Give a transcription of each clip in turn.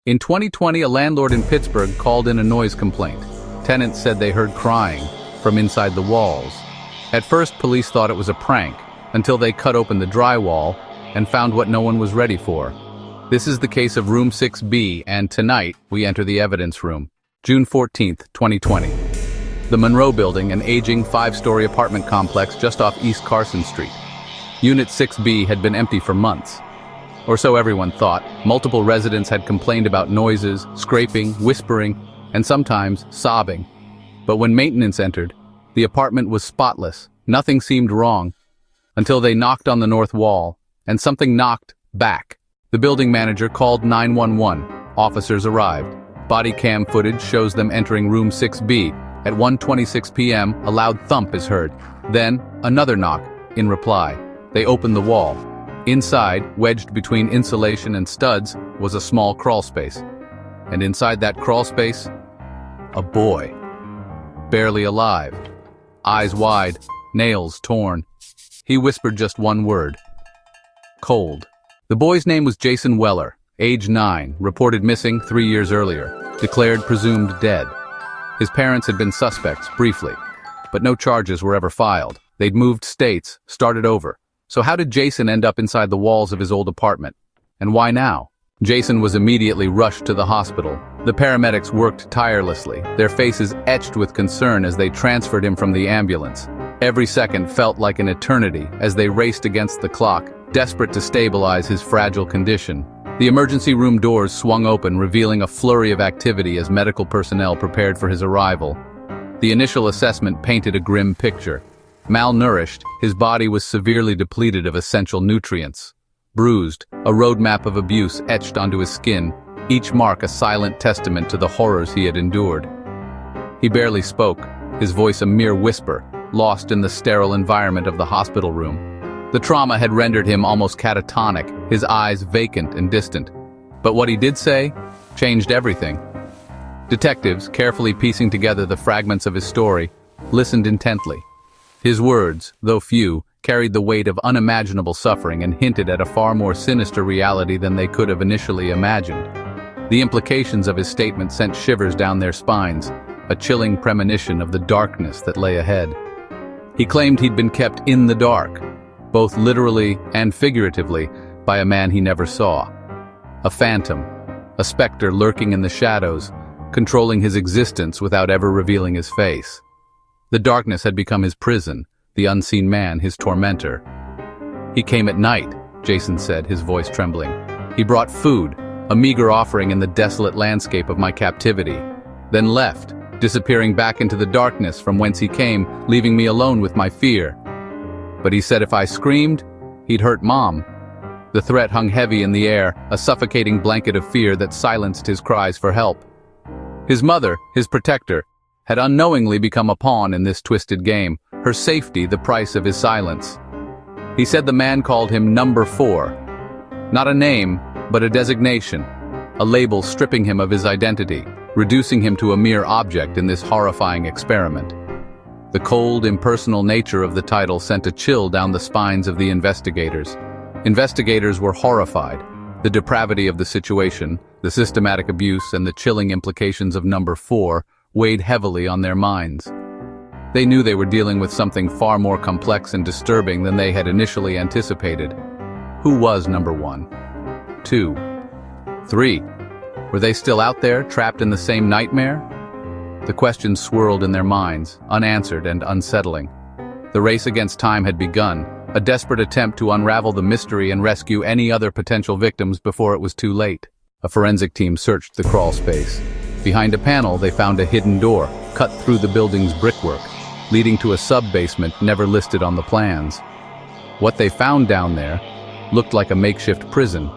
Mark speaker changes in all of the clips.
Speaker 1: In 2020, a landlord in Pittsburgh called in a noise complaint. Tenants said they heard crying from inside the walls. At first, police thought it was a prank, until they cut open the drywall and found what no one was ready for. This is the case of Room 6B, and tonight, we enter the evidence room. June 14, 2020. The Monroe Building, an aging 5-story apartment complex just off East Carson Street. Unit 6B had been empty for months. Or so everyone thought. Multiple residents had complained about noises, scraping, whispering, and sometimes sobbing. But when maintenance entered, the apartment was spotless. Nothing seemed wrong. Until they knocked on the north wall, and something knocked back. The building manager called 911. Officers arrived. Body cam footage shows them entering room 6B. At 1:26 p.m., a loud thump is heard. Then, another knock. In reply, they opened the wall. Inside, wedged between insulation and studs, was a small crawl space. And inside that crawl space, a boy. Barely alive. Eyes wide, nails torn. He whispered just one word. Cold. The boy's name was Jason Weller, age 9, reported missing 3 years earlier, declared presumed dead. His parents had been suspects, briefly, but no charges were ever filed. They'd moved states, started over. So how did Jason end up inside the walls of his old apartment? And why now? Jason was immediately rushed to the hospital. The paramedics worked tirelessly, their faces etched with concern as they transferred him from the ambulance. Every second felt like an eternity as they raced against the clock, desperate to stabilize his fragile condition. The emergency room doors swung open, revealing a flurry of activity as medical personnel prepared for his arrival. The initial assessment painted a grim picture. Malnourished, his body was severely depleted of essential nutrients. Bruised, a roadmap of abuse etched onto his skin, each mark a silent testament to the horrors he had endured. He barely spoke, his voice a mere whisper, lost in the sterile environment of the hospital room. The trauma had rendered him almost catatonic, his eyes vacant and distant. But what he did say changed everything. Detectives, carefully piecing together the fragments of his story, listened intently. His words, though few, carried the weight of unimaginable suffering and hinted at a far more sinister reality than they could have initially imagined. The implications of his statement sent shivers down their spines, a chilling premonition of the darkness that lay ahead. He claimed he'd been kept in the dark, both literally and figuratively, by a man he never saw. A phantom, a specter lurking in the shadows, controlling his existence without ever revealing his face. The darkness had become his prison, the unseen man his tormentor. He came at night, Jason said, his voice trembling. He brought food, a meager offering in the desolate landscape of my captivity, then left, disappearing back into the darkness from whence he came, leaving me alone with my fear. But he said if I screamed, he'd hurt Mom. The threat hung heavy in the air, a suffocating blanket of fear that silenced his cries for help. His mother, his protector, had unknowingly become a pawn in this twisted game, her safety the price of his silence. He said the man called him Number 4. Not a name, but a designation, a label stripping him of his identity, reducing him to a mere object in this horrifying experiment. The cold, impersonal nature of the title sent a chill down the spines of the investigators. Investigators were horrified. The depravity of the situation, the systematic abuse, and the chilling implications of Number 4 weighed heavily on their minds. They knew they were dealing with something far more complex and disturbing than they had initially anticipated. Who was Number 1? 2? 3? Were they still out there, trapped in the same nightmare? The questions swirled in their minds, unanswered and unsettling. The race against time had begun, a desperate attempt to unravel the mystery and rescue any other potential victims before it was too late. A forensic team searched the crawl space. Behind a panel, they found a hidden door, cut through the building's brickwork, leading to a sub-basement never listed on the plans. What they found down there looked like a makeshift prison.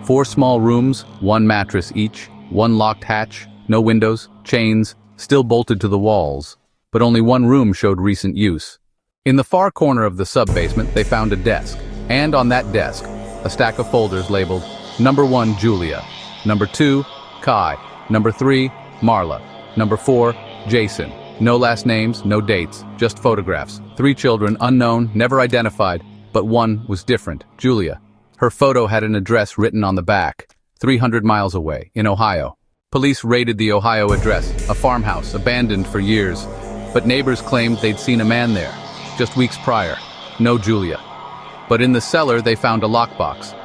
Speaker 1: 4 small rooms, 1 mattress each, 1 locked hatch, no windows, chains, still bolted to the walls. But only 1 room showed recent use. In the far corner of the sub-basement, they found a desk, and on that desk, a stack of folders labeled Number 1, Julia, Number 2, Kai, Number 3, Marla, Number 4, Jason. No last names, no dates, just photographs. 3 children, unknown, never identified, but one was different, Julia. Her photo had an address written on the back, 300 miles away, in Ohio. Police raided the Ohio address, a farmhouse abandoned for years, but neighbors claimed they'd seen a man there, just weeks prior. No Julia. But in the cellar they found a lockbox.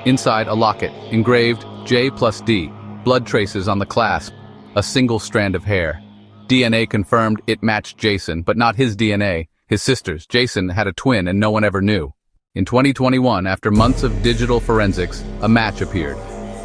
Speaker 1: Inside, a locket, engraved J+D, blood traces on the clasp, a single strand of hair. DNA confirmed it matched Jason, but not his DNA, his sister's. Jason had a twin and no one ever knew. In 2021, after months of digital forensics, a match appeared.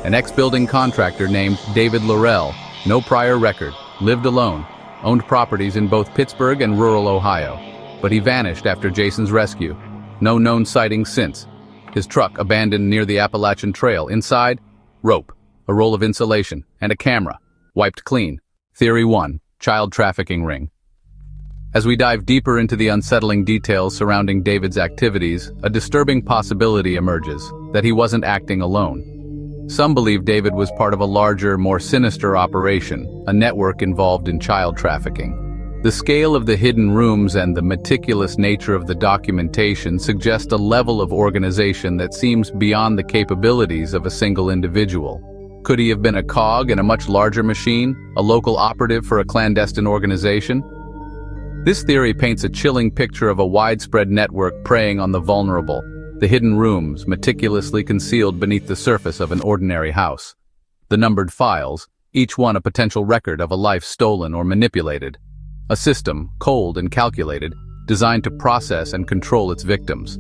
Speaker 1: An ex-building contractor named David Laurel, no prior record, lived alone, owned properties in both Pittsburgh and rural Ohio. But he vanished after Jason's rescue. No known sightings since. His truck abandoned near the Appalachian Trail. Inside, rope, a roll of insulation, and a camera, wiped clean. Theory 1, child trafficking ring. As we dive deeper into the unsettling details surrounding David's activities, a disturbing possibility emerges, that he wasn't acting alone. Some believe David was part of a larger, more sinister operation, a network involved in child trafficking. The scale of the hidden rooms and the meticulous nature of the documentation suggest a level of organization that seems beyond the capabilities of a single individual. Could he have been a cog in a much larger machine, a local operative for a clandestine organization? This theory paints a chilling picture of a widespread network preying on the vulnerable, the hidden rooms meticulously concealed beneath the surface of an ordinary house. The numbered files, each one a potential record of a life stolen or manipulated. A system, cold and calculated, designed to process and control its victims.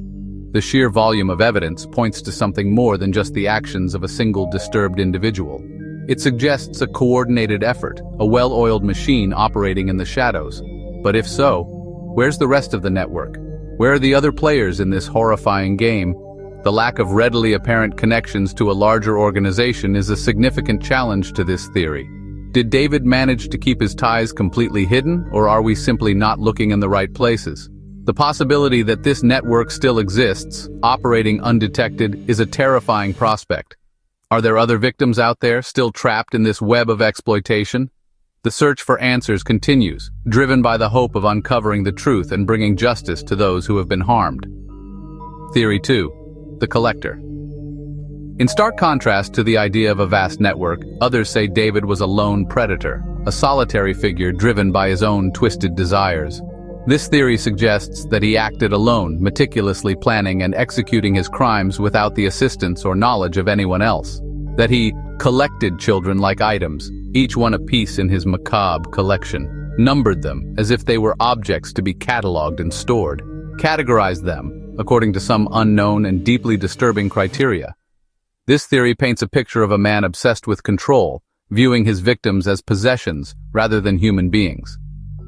Speaker 1: The sheer volume of evidence points to something more than just the actions of a single disturbed individual. It suggests a coordinated effort, a well-oiled machine operating in the shadows. But if so, where's the rest of the network? Where are the other players in this horrifying game? The lack of readily apparent connections to a larger organization is a significant challenge to this theory. Did David manage to keep his ties completely hidden, or are we simply not looking in the right places? The possibility that this network still exists, operating undetected, is a terrifying prospect. Are there other victims out there, still trapped in this web of exploitation? The search for answers continues, driven by the hope of uncovering the truth and bringing justice to those who have been harmed. Theory 2. The collector. In stark contrast to the idea of a vast network, others say David was a lone predator, a solitary figure driven by his own twisted desires. This theory suggests that he acted alone, meticulously planning and executing his crimes without the assistance or knowledge of anyone else. That he collected children like items, each one a piece in his macabre collection, numbered them as if they were objects to be catalogued and stored, categorized them according to some unknown and deeply disturbing criteria. This theory paints a picture of a man obsessed with control, viewing his victims as possessions rather than human beings.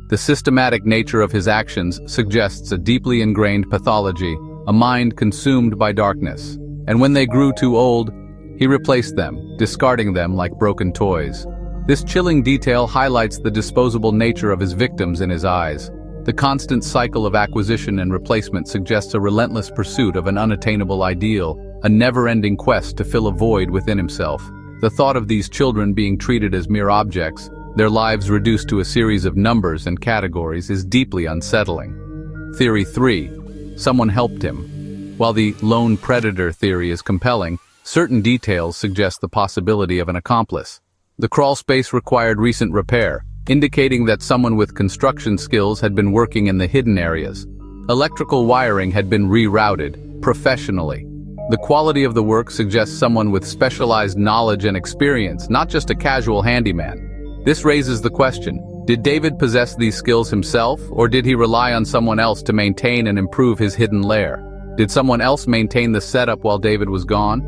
Speaker 1: The systematic nature of his actions suggests a deeply ingrained pathology, a mind consumed by darkness. And when they grew too old, he replaced them, discarding them like broken toys. This chilling detail highlights the disposable nature of his victims in his eyes. The constant cycle of acquisition and replacement suggests a relentless pursuit of an unattainable ideal, a never-ending quest to fill a void within himself. The thought of these children being treated as mere objects, their lives reduced to a series of numbers and categories, is deeply unsettling. Theory 3. Someone helped him. While the lone predator theory is compelling, certain details suggest the possibility of an accomplice. The crawl space required recent repair, indicating that someone with construction skills had been working in the hidden areas. Electrical wiring had been rerouted, professionally. The quality of the work suggests someone with specialized knowledge and experience, not just a casual handyman. This raises the question, did David possess these skills himself, or did he rely on someone else to maintain and improve his hidden lair? Did someone else maintain the setup while David was gone?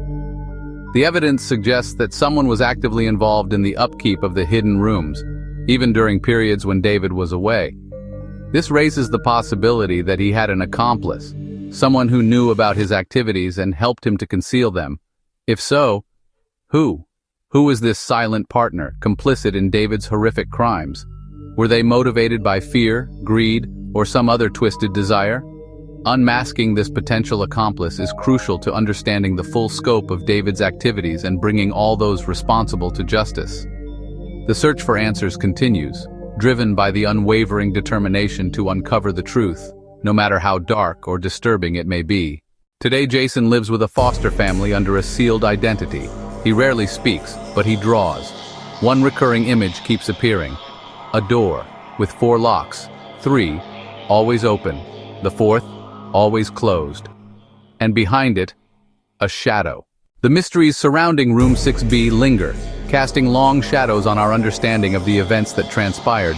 Speaker 1: The evidence suggests that someone was actively involved in the upkeep of the hidden rooms, even during periods when David was away. This raises the possibility that he had an accomplice, someone who knew about his activities and helped him to conceal them. If so, who? Who was this silent partner, complicit in David's horrific crimes? Were they motivated by fear, greed, or some other twisted desire? Unmasking this potential accomplice is crucial to understanding the full scope of David's activities and bringing all those responsible to justice. The search for answers continues, driven by the unwavering determination to uncover the truth, no matter how dark or disturbing it may be. Today, Jason lives with a foster family under a sealed identity. He rarely speaks, but he draws. One recurring image keeps appearing. A door, with 4 locks, 3, always open, the 4th, always closed. And behind it, a shadow. The mysteries surrounding Room 6B linger, casting long shadows on our understanding of the events that transpired.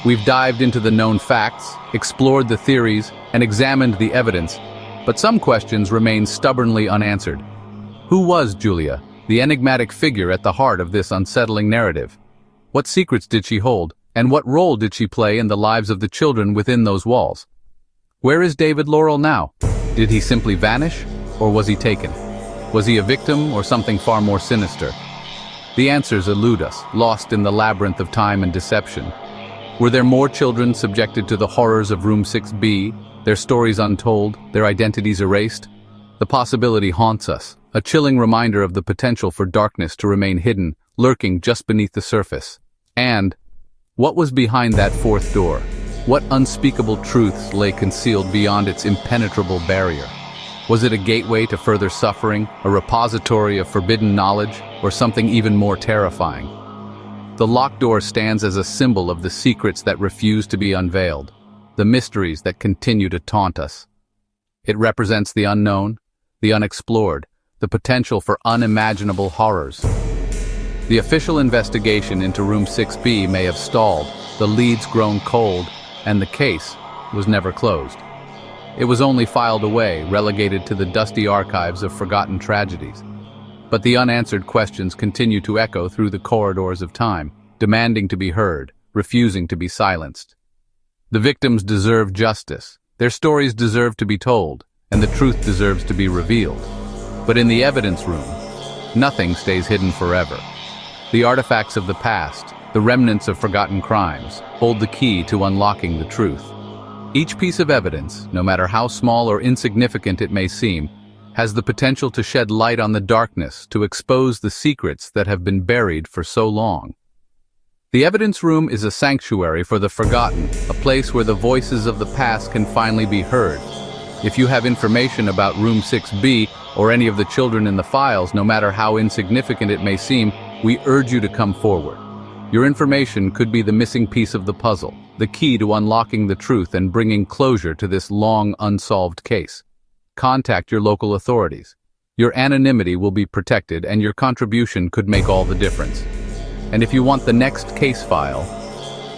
Speaker 1: We've dived into the known facts, explored the theories, and examined the evidence, but some questions remain stubbornly unanswered. Who was Julia, the enigmatic figure at the heart of this unsettling narrative? What secrets did she hold, and what role did she play in the lives of the children within those walls? Where is David Laurel now? Did he simply vanish, or was he taken? Was he a victim, or something far more sinister? The answers elude us, lost in the labyrinth of time and deception. Were there more children subjected to the horrors of Room 6B, their stories untold, their identities erased? The possibility haunts us, a chilling reminder of the potential for darkness to remain hidden, lurking just beneath the surface. And what was behind that 4th door? What unspeakable truths lay concealed beyond its impenetrable barrier? Was it a gateway to further suffering, a repository of forbidden knowledge, or something even more terrifying? The locked door stands as a symbol of the secrets that refuse to be unveiled, the mysteries that continue to taunt us. It represents the unknown, the unexplored, the potential for unimaginable horrors. The official investigation into Room 6B may have stalled, the leads grown cold, and the case was never closed. It was only filed away, relegated to the dusty archives of forgotten tragedies. But the unanswered questions continue to echo through the corridors of time, demanding to be heard, refusing to be silenced. The victims deserve justice, their stories deserve to be told, and the truth deserves to be revealed. But in the evidence room, nothing stays hidden forever. The artifacts of the past, the remnants of forgotten crimes, hold the key to unlocking the truth. Each piece of evidence, no matter how small or insignificant it may seem, has the potential to shed light on the darkness, to expose the secrets that have been buried for so long. The evidence room is a sanctuary for the forgotten, a place where the voices of the past can finally be heard. If you have information about Room 6B or any of the children in the files, no matter how insignificant it may seem, we urge you to come forward. Your information could be the missing piece of the puzzle, the key to unlocking the truth and bringing closure to this long unsolved case. Contact your local authorities. Your anonymity will be protected and your contribution could make all the difference. And if you want the next case file,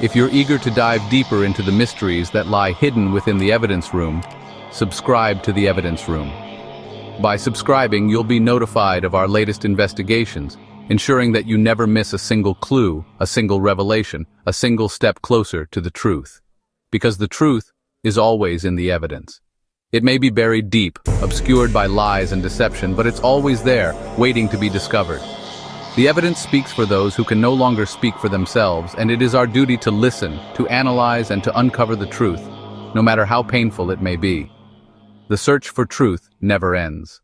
Speaker 1: if you're eager to dive deeper into the mysteries that lie hidden within the evidence room, subscribe to the evidence room. By subscribing, you'll be notified of our latest investigations, ensuring that you never miss a single clue, a single revelation, a single step closer to the truth. Because the truth is always in the evidence. It may be buried deep, obscured by lies and deception, but it's always there, waiting to be discovered. The evidence speaks for those who can no longer speak for themselves, and it is our duty to listen, to analyze, and to uncover the truth, no matter how painful it may be. The search for truth never ends.